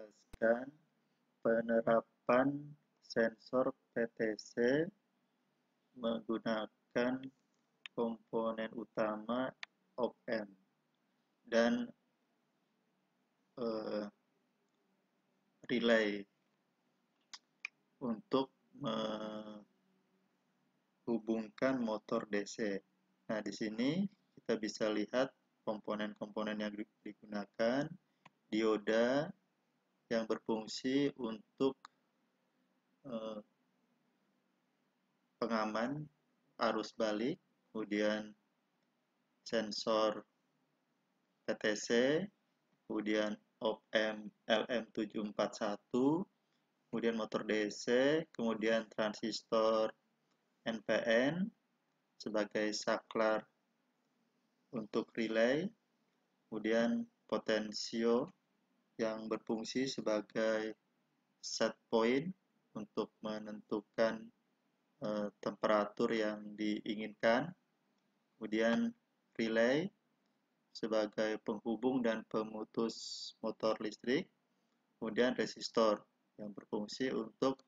menjelaskan penerapan sensor PTC menggunakan komponen utama op-amp dan relay untuk menghubungkan motor DC. Nah, di sini kita bisa lihat komponen-komponen yang digunakan, dioda yang berfungsi untuk pengaman arus balik, kemudian sensor PTC, kemudian op-amp LM741, kemudian motor DC, kemudian transistor NPN sebagai saklar untuk relay, kemudian potensio yang berfungsi sebagai set point untuk menentukan temperatur yang diinginkan, kemudian relay sebagai penghubung dan pemutus motor listrik, kemudian resistor yang berfungsi untuk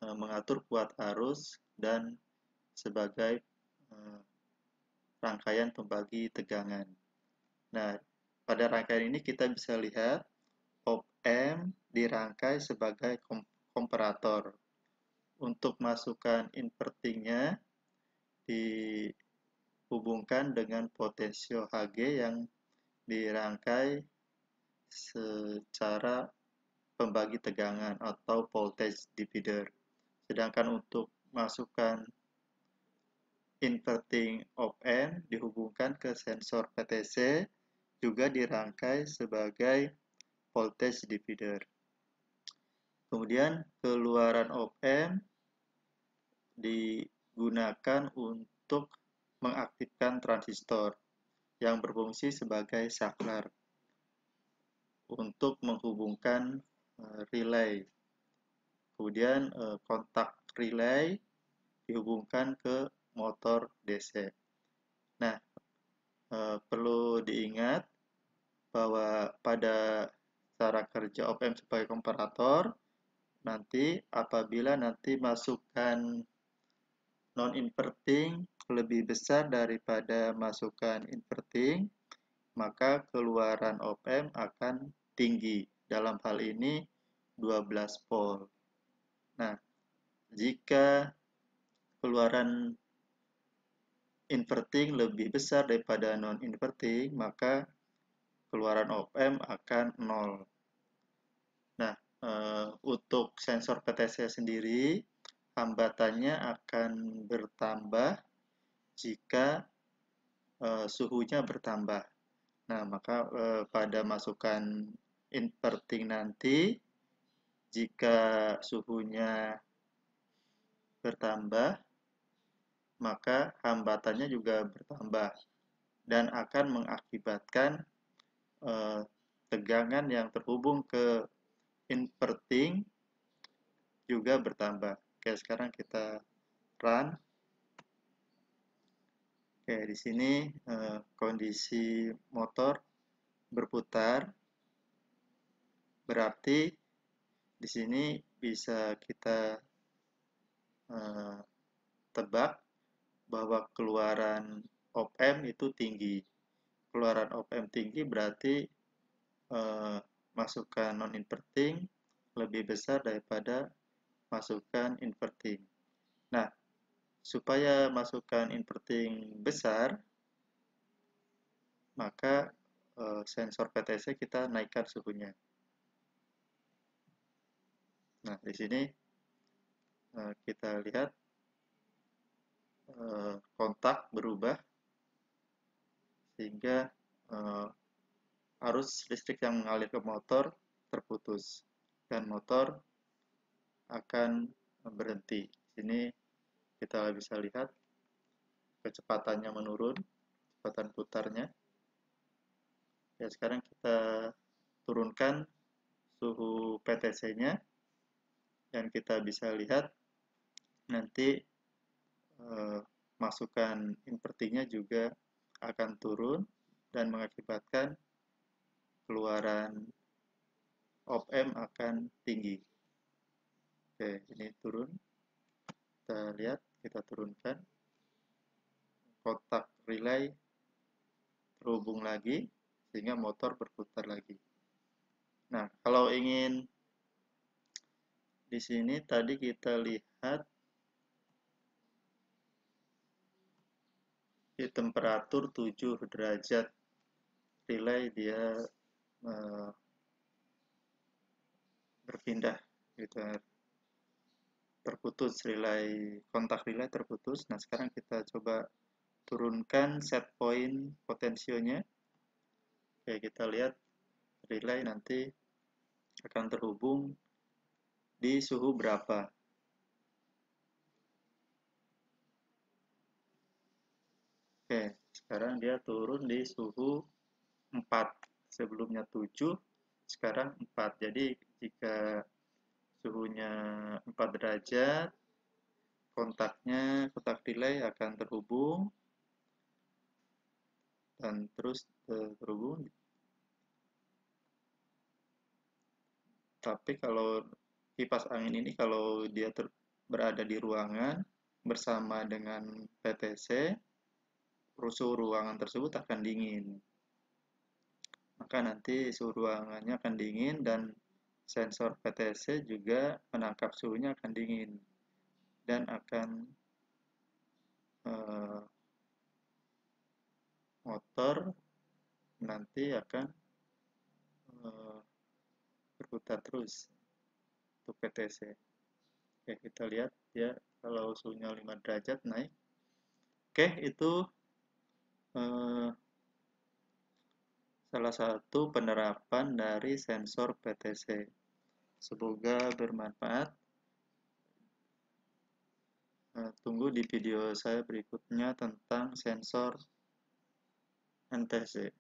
mengatur kuat arus dan sebagai rangkaian pembagi tegangan. Nah, pada rangkaian ini kita bisa lihat op-amp dirangkai sebagai komparator. Untuk masukkan invertingnya dihubungkan dengan potensio Hg yang dirangkai secara pembagi tegangan atau voltage divider. Sedangkan untuk masukkan inverting op-amp dihubungkan ke sensor PTC juga dirangkai sebagai voltage divider. Kemudian keluaran op-amp digunakan untuk mengaktifkan transistor yang berfungsi sebagai saklar untuk menghubungkan relay. Kemudian kontak relay dihubungkan ke motor DC. Nah, perlu diingat bahwa pada cara kerja op-amp sebagai komparator, nanti apabila nanti masukkan non-inverting lebih besar daripada masukan inverting, maka keluaran op-amp akan tinggi. Dalam hal ini 12 volt. Nah, jika keluaran inverting lebih besar daripada non-inverting, maka keluaran op-amp akan 0. Nah, untuk sensor PTC sendiri, hambatannya akan bertambah jika suhunya bertambah. Nah, maka pada masukan inverting nanti, jika suhunya bertambah, maka hambatannya juga bertambah dan akan mengakibatkan tegangan yang terhubung ke inverting juga bertambah. Oke, sekarang kita run. Oke, di sini kondisi motor berputar, berarti di sini bisa kita tebak bahwa keluaran op-amp itu tinggi. Keluaran op-amp tinggi berarti masukan non-inverting lebih besar daripada masukan inverting. Nah, supaya masukan inverting besar, maka sensor PTC kita naikkan suhunya. Nah, di sini kita lihat kontak berubah sehingga arus listrik yang mengalir ke motor terputus dan motor akan berhenti. Di sini kita bisa lihat kecepatannya menurun, kecepatan putarnya. Ya, sekarang kita turunkan suhu PTC-nya dan kita bisa lihat nanti masukan invertingnya juga akan turun dan mengakibatkan keluaran op-amp akan tinggi. Oke, ini turun. Kita lihat, kita turunkan. Kotak relay terhubung lagi, sehingga motor berputar lagi. Nah, kalau ingin di sini tadi kita lihat di temperatur 7 derajat relay dia berpindah gitu, terputus relay, kontak relay terputus. Nah, sekarang kita coba turunkan set point potensionya. Oke, kita lihat relay nanti akan terhubung di suhu berapa. Oke, sekarang dia turun di suhu 4. Sebelumnya 7, sekarang 4. Jadi jika suhunya 4 derajat, kontak relay akan terhubung dan terus terhubung. Tapi kalau kipas angin ini kalau dia berada di ruangan bersama dengan PTC, suhu ruangan tersebut akan dingin. Maka nanti suhu ruangannya akan dingin dan sensor PTC juga menangkap suhunya akan dingin dan akan motor nanti akan berputar terus untuk PTC. Oke, kita lihat ya, kalau suhunya 5 derajat naik. Oke, itu salah satu penerapan dari sensor PTC. Semoga bermanfaat. Tunggu di video saya berikutnya tentang sensor NTC.